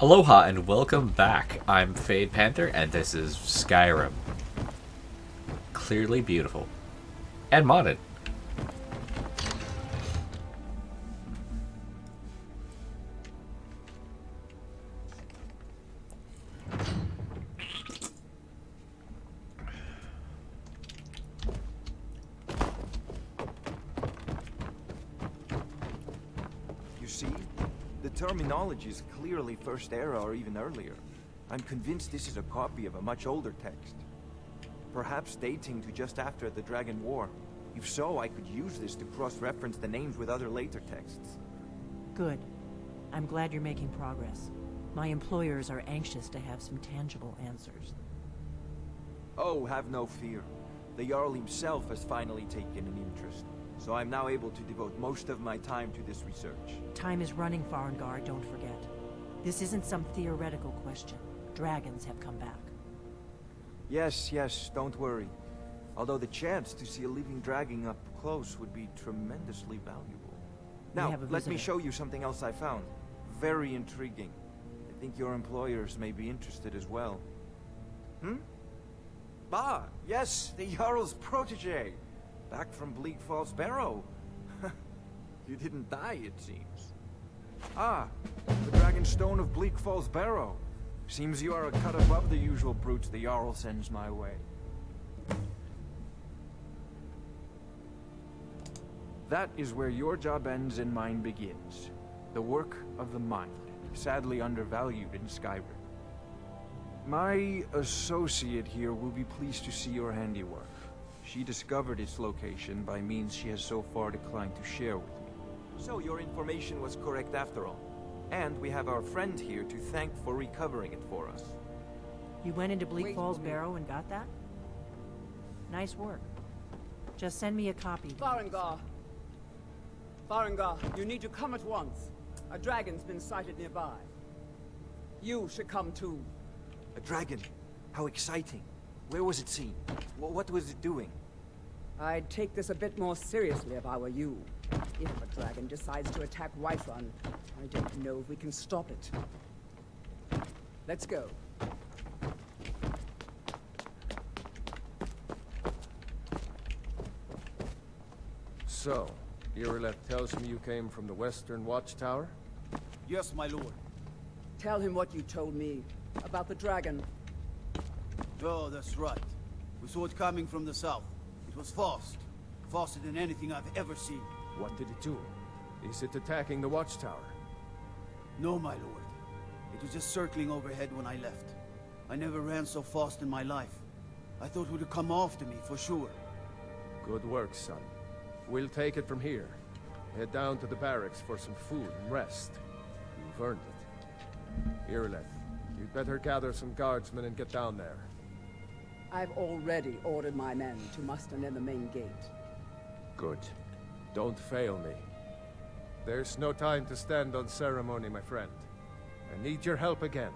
Aloha and welcome back. I'm Panther and this is Skyrim. Clearly beautiful. And modded. You see? The terminology is clearly First Era or even earlier. I'm convinced this is a copy of a much older text. Perhaps dating to just after the Dragon War. If so, I could use this to cross-reference the names with other later texts. Good. I'm glad you're making progress. My employers are anxious to have some tangible answers. Oh, have no fear. The Jarl himself has finally taken an interest, so I'm now able to devote most of my time to this research. Time is running, Farengar, don't forget. This isn't some theoretical question. Dragons have come back. Yes, don't worry. Although the chance to see a living dragon up close would be tremendously valuable. Now, let me show you something else I found. Very intriguing. I think your employers may be interested as well. Ah, yes, the Jarl's protege. Back from Bleak Falls Barrow. You didn't die, it seems. Ah, the Dragon Stone of Bleak Falls Barrow. Seems you are a cut above the usual brutes the Jarl sends my way. That is where your job ends and mine begins. The work of the mind, sadly undervalued in Skyrim. My associate here will be pleased to see your handiwork. She discovered its location by means she has so far declined to share with me. So your information was correct after all. And we have our friend here to thank for recovering it for us. You went into Bleak Falls Barrow and got that? Nice work. Just send me a copy. Farengar! Farengar, you need to come at once. A dragon's been sighted nearby. You should come too. A dragon? How exciting. Where was it seen? What was it doing? I'd take this a bit more seriously if I were you. If a dragon decides to attack Whiterun, I don't know if we can stop it. Let's go. So, Irileth tells me you came from the Western Watchtower? Yes, my lord. Tell him what you told me about the dragon. Oh, that's right. We saw it coming from the south. It was fast. Faster than anything I've ever seen. What did it do? Is it attacking the Watchtower? No, my lord. It was just circling overhead when I left. I never ran so fast in my life. I thought it would come after me, for sure. Good work, son. We'll take it from here. Head down to the barracks for some food and rest. You've earned it. Irileth, you'd better gather some guardsmen and get down there. I've already ordered my men to muster near the main gate. Good. Don't fail me. There's no time to stand on ceremony, my friend. I need your help again.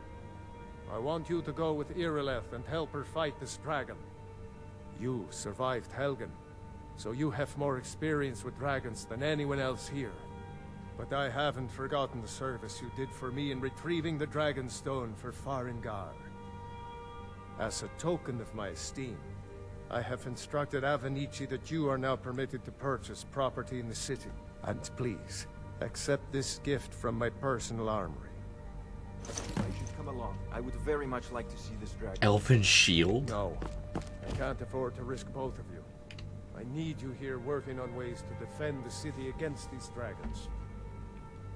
I want you to go with Irileth and help her fight this dragon. You survived Helgen, so you have more experience with dragons than anyone else here. But I haven't forgotten the service you did for me in retrieving the Dragon Stone for Farengar. As a token of my esteem, I have instructed Avenici that you are now permitted to purchase property in the city. And please, accept this gift from my personal armory. I should come along. I would very much like to see this dragon. Elfin shield? No, I can't afford to risk both of you. I need you here working on ways to defend the city against these dragons.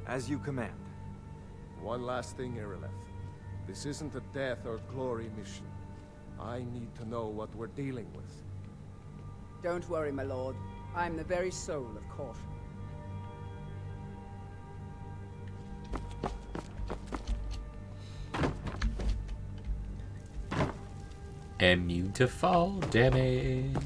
As you command. One last thing, Irileth. This isn't a death or glory mission. I need to know what we're dealing with. Don't worry, my lord. I'm the very soul of caution. Immune to fall damage.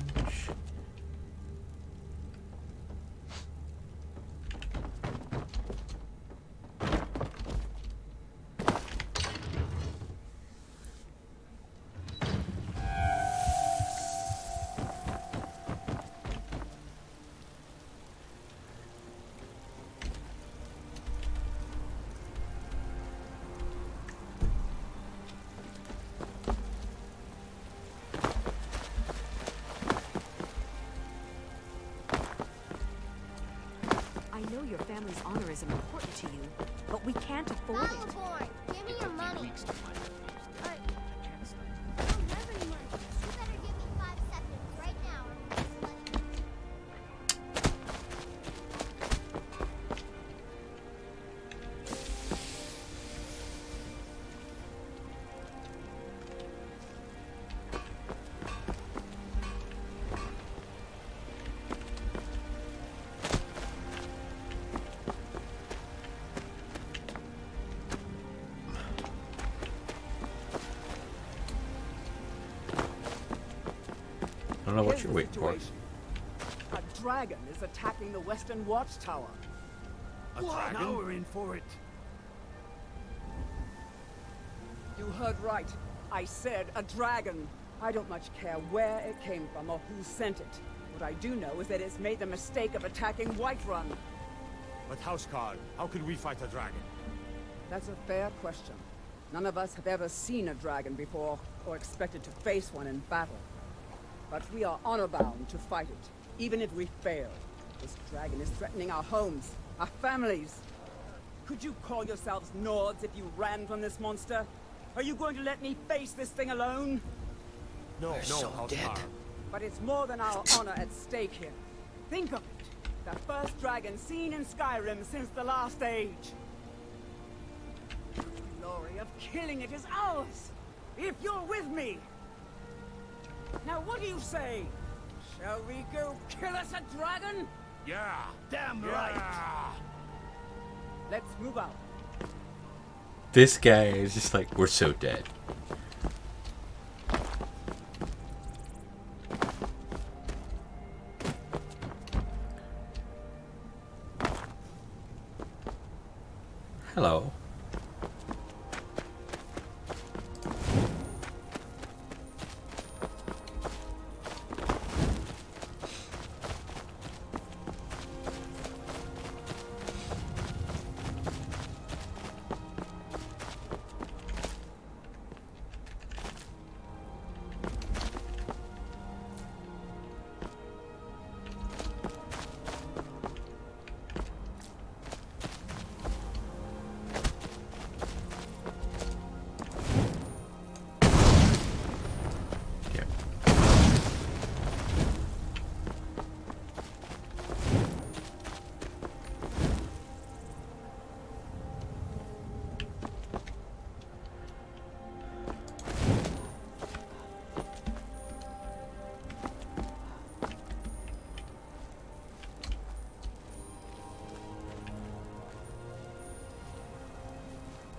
family's honor is important to you, but we can't afford it. Battleborn, give me your money. Weeks to find out. Alright. I don't have any money. You better give me 5 seconds right now or I'm gonna I don't know what Here's you're the waiting for. situation. A dragon is attacking the western watchtower. Now we're in for it. You heard right. I said a dragon. I don't much care where it came from or who sent it. What I do know is that it's made the mistake of attacking Whiterun. But Houseguard, how could we fight a dragon? That's a fair question. None of us have ever seen a dragon before, or expected to face one in battle. But we are honor-bound to fight it, even if we fail. This dragon is threatening our homes, our families. Could you call yourselves Nords if you ran from this monster? Are you going to let me face this thing alone? No, Houseguard. But it's more than our honor at stake here. Think of it. The first dragon seen in Skyrim since the last age. The glory of killing it is ours, if you're with me. Now what do you say? Shall we go kill us a dragon? Yeah! Damn Yeah! right. Let's move out. This guy is just like, we're so dead. Hello.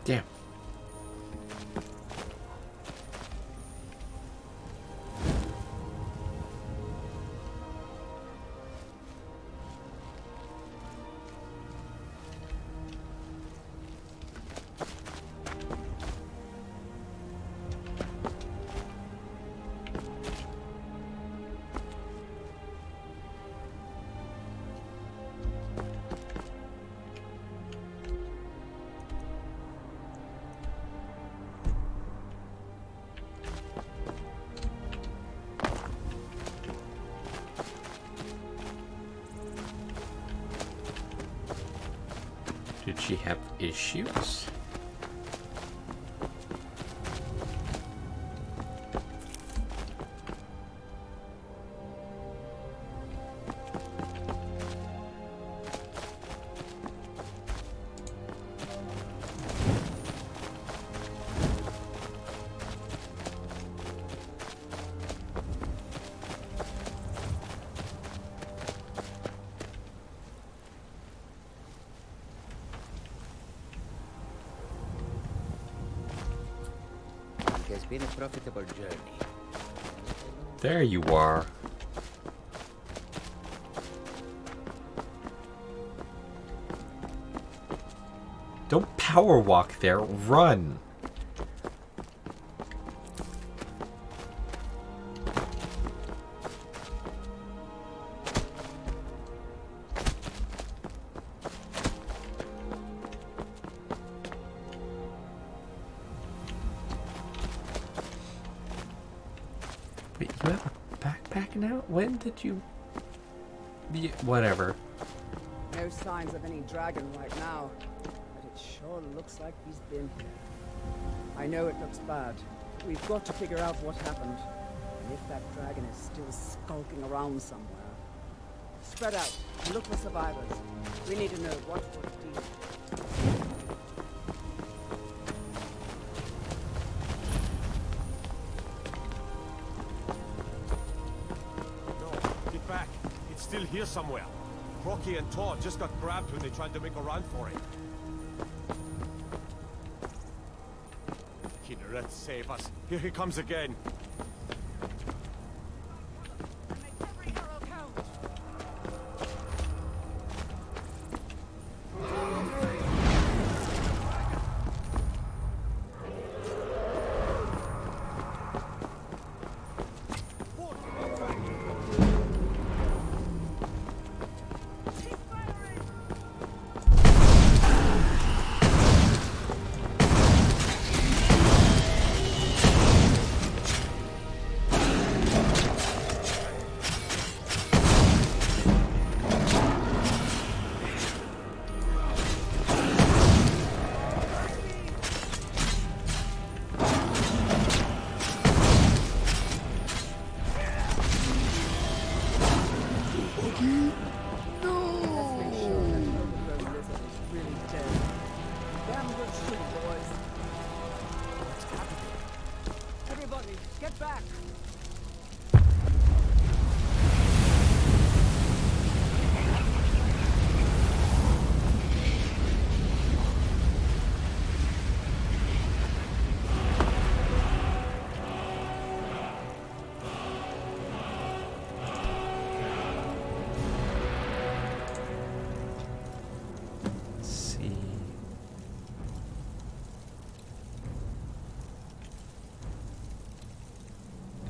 Damn. Did she have issues? It has been a profitable journey. There you are. Don't power walk there, run. Wait, you have a backpack now? When did you... Whatever. No signs of any dragon right now, but it sure looks like he's been here. I know it looks bad. We've got to figure out what happened, and if that dragon is still skulking around somewhere. Spread out and look for survivors. We need to know what we're dealing with. No, get back. It's still here somewhere. Rocky and Todd just got grabbed when they tried to make a run for it. Kinneret, save us. Here he comes again.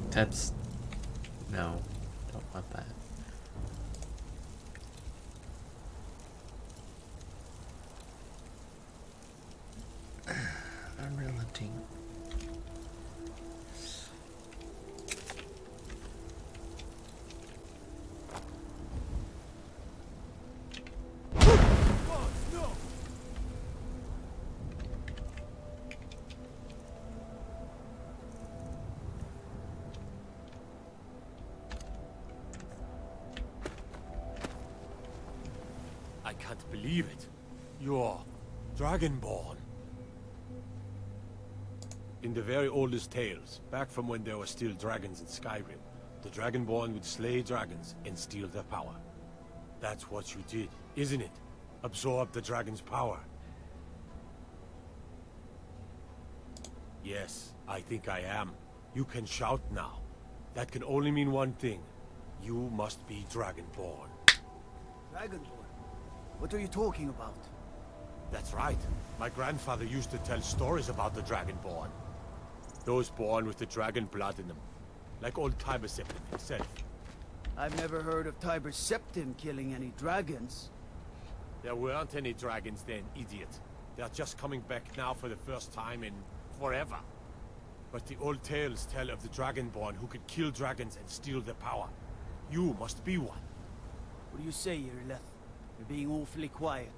That's... no, don't want that. Unrelenting. I can't believe it. You're Dragonborn. In the very oldest tales, back from when there were still dragons in Skyrim, the Dragonborn would slay dragons and steal their power. That's what you did, isn't it? Absorb the dragon's power. Yes, I think I am. You can shout now. That can only mean one thing. You must be Dragonborn. Dragonborn? What are you talking about? That's right. My grandfather used to tell stories about the Dragonborn. Those born with the dragon blood in them. Like old Tiber Septim himself. I've never heard of Tiber Septim killing any dragons. There weren't any dragons then, idiot. They're just coming back now for the first time in forever. But the old tales tell of the Dragonborn who could kill dragons and steal their power. You must be one. What do you say, Irileth? You're being awfully quiet.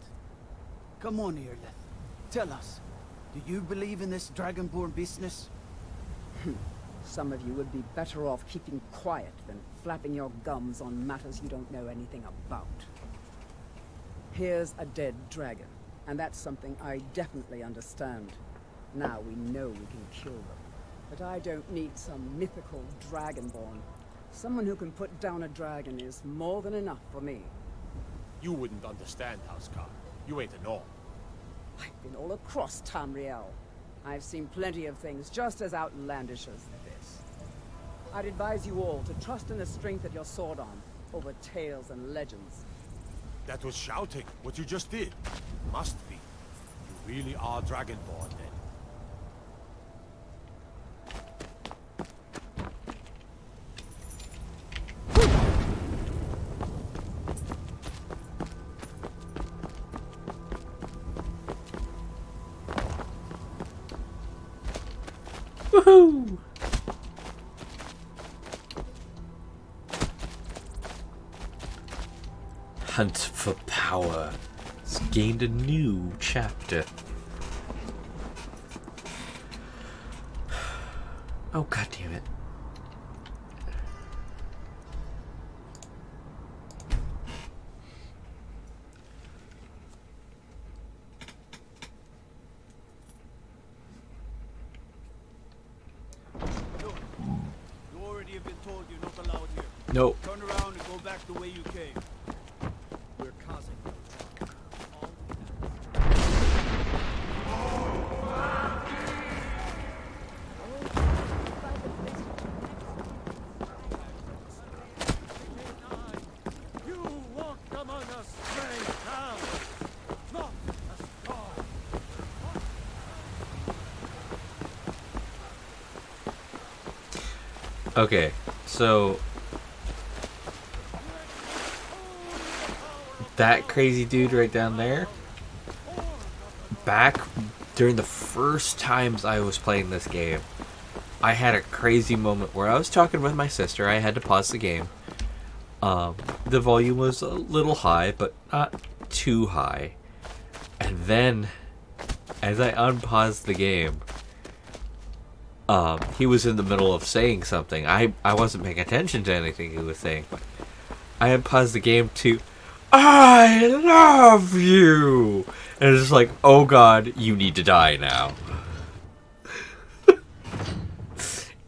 Come on, Irileth. Tell us. Do you believe in this Dragonborn business? Some of you would be better off keeping quiet than flapping your gums on matters you don't know anything about. Here's a dead dragon, and that's something I definitely understand. Now we know we can kill them. But I don't need some mythical Dragonborn. Someone who can put down a dragon is more than enough for me. You wouldn't understand, Housecarl. You ain't a gnome. I've been all across Tamriel. I've seen plenty of things just as outlandish as this. I'd advise you all to trust in the strength of your sword arm over tales and legends. That was shouting, what you just did. Must be. You really are Dragonborn, then. Woohoo! hunt for power has gained a new chapter. Oh, god damn it. Look, you already have been told you're not allowed here. Nope. Turn around and go back the way you came. We're causing. You walked among us, brave now, not as God. Okay, so that crazy dude right down there, back during the first times I was playing this game, I had a crazy moment where I was talking with my sister. I had to pause the game. The volume was a little high, but not too high. And then, as I unpaused the game, he was in the middle of saying something. I wasn't paying attention to anything he was saying, but I unpaused the game to, I love you! And it's just like, oh god, you need to die now.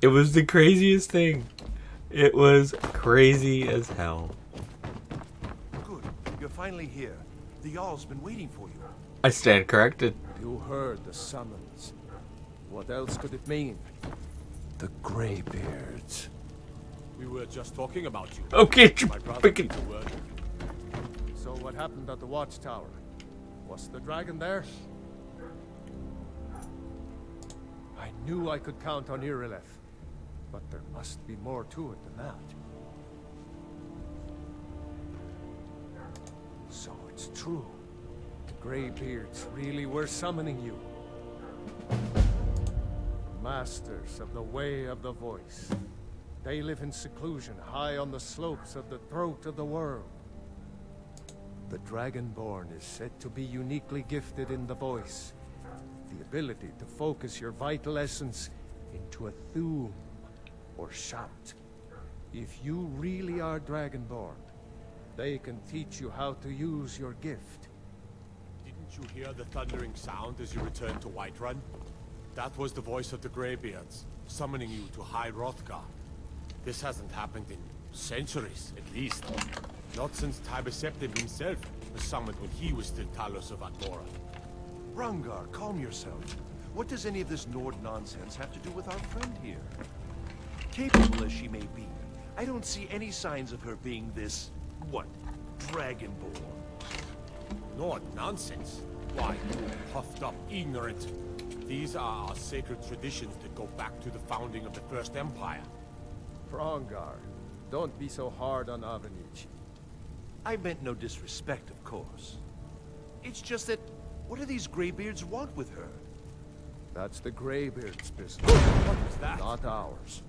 It was the craziest thing. It was crazy as hell. Good. You're finally here. The Jarl's been waiting for you. I stand corrected. You heard the summons. What else could it mean? The Greybeards. We were just talking about you. Okay, My brother freaking. gave the word. So what happened at the watchtower? Was the dragon there? I knew I could count on Irileth, but there must be more to it than that. So it's true. The Greybeards really were summoning you. Masters of the Way of the Voice. They live in seclusion high on the slopes of the throat of the world. The Dragonborn is said to be uniquely gifted in the voice. The ability to focus your vital essence into a thum, or shout. If you really are Dragonborn, they can teach you how to use your gift. Didn't you hear the thundering sound as you returned to Whiterun? That was the voice of the Greybeards, summoning you to High Hrothgar. This hasn't happened in centuries, at least. Not since Tibeseptim himself was summoned when he was still Talos of Atmora. Rangar, calm yourself. What does any of this Nord nonsense have to do with our friend here? Capable as she may be, I don't see any signs of her being this, what, Dragonborn? Nord nonsense? Why, puffed up ignorant. These are our sacred traditions that go back to the founding of the First Empire. Frongar, don't be so hard on Avenich. I meant no disrespect, of course. It's just that, what do these Greybeards want with her? That's the Greybeards' business. What was that? Not ours.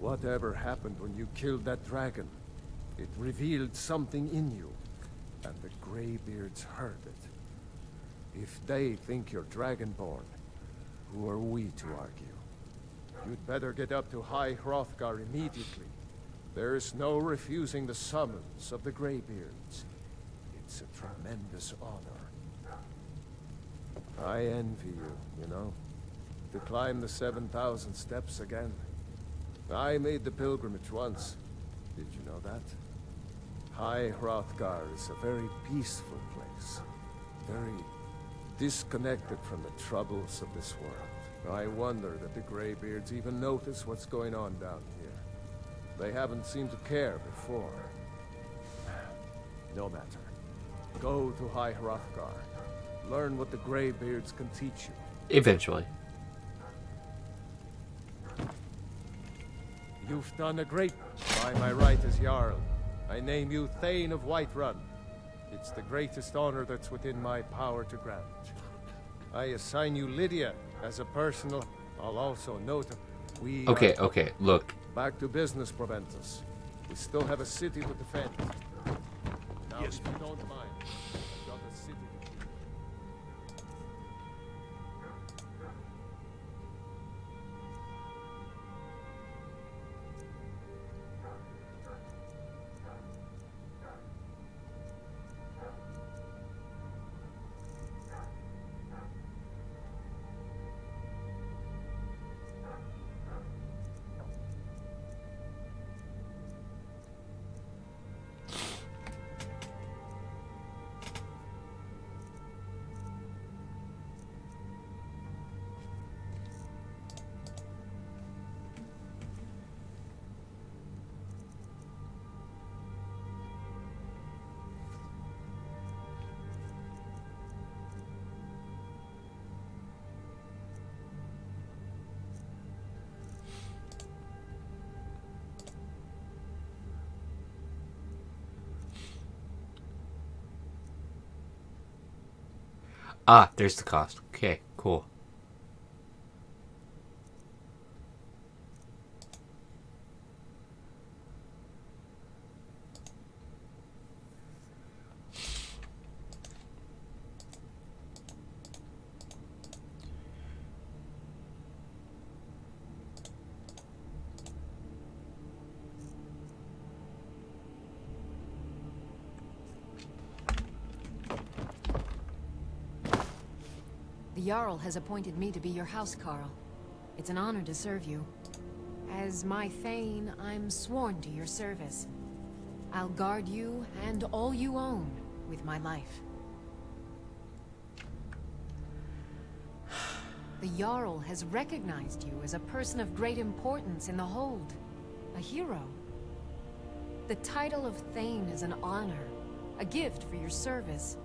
Whatever happened when you killed that dragon, it revealed something in you, and the Greybeards heard it. If they think you're Dragonborn, who are we to argue? You'd better get up to High Hrothgar immediately. There's no refusing the summons of the Greybeards. It's a tremendous honor. I envy you know? To climb the 7,000 steps again. I made the pilgrimage once. Did you know that? High Hrothgar is a very peaceful place. Very disconnected from the troubles of this world. I wonder that the Greybeards even notice what's going on down here. They haven't seemed to care before. No matter. Go to High Hrothgar. Learn what the Greybeards can teach you. Eventually. You've done a great... By my right as Jarl, I name you Thane of Whiterun. It's the greatest honor that's within my power to grant. I assign you Lydia as a personal... I'll also note we... Okay, okay, look. Back to business, Proventus. We still have a city to defend. Now Yes, just... If you don't mind, I've got a city to keep. Ah, there's the cost. Okay, cool. The Jarl has appointed me to be your housecarl. It's an honor to serve you. As my Thane, I'm sworn to your service. I'll guard you and all you own with my life. The Jarl has recognized you as a person of great importance in the Hold. A hero. The title of Thane is an honor, a gift for your service.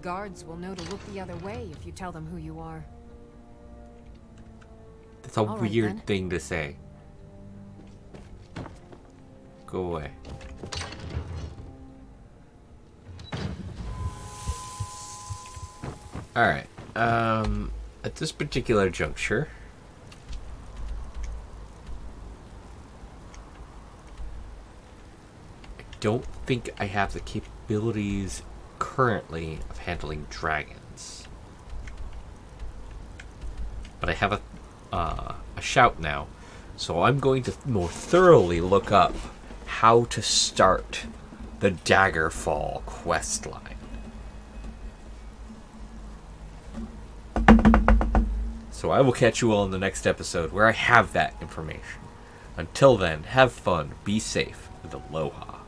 Guards will know to look the other way if you tell them who you are. That's a All right, weird then. thing to say. Go away. Alright. At this particular juncture, I don't think I have the capabilities currently of handling dragons. But I have a shout now, so I'm going to more thoroughly look up how to start the Daggerfall questline. So I will catch you all in the next episode where I have that information. Until then, have fun, be safe, and aloha.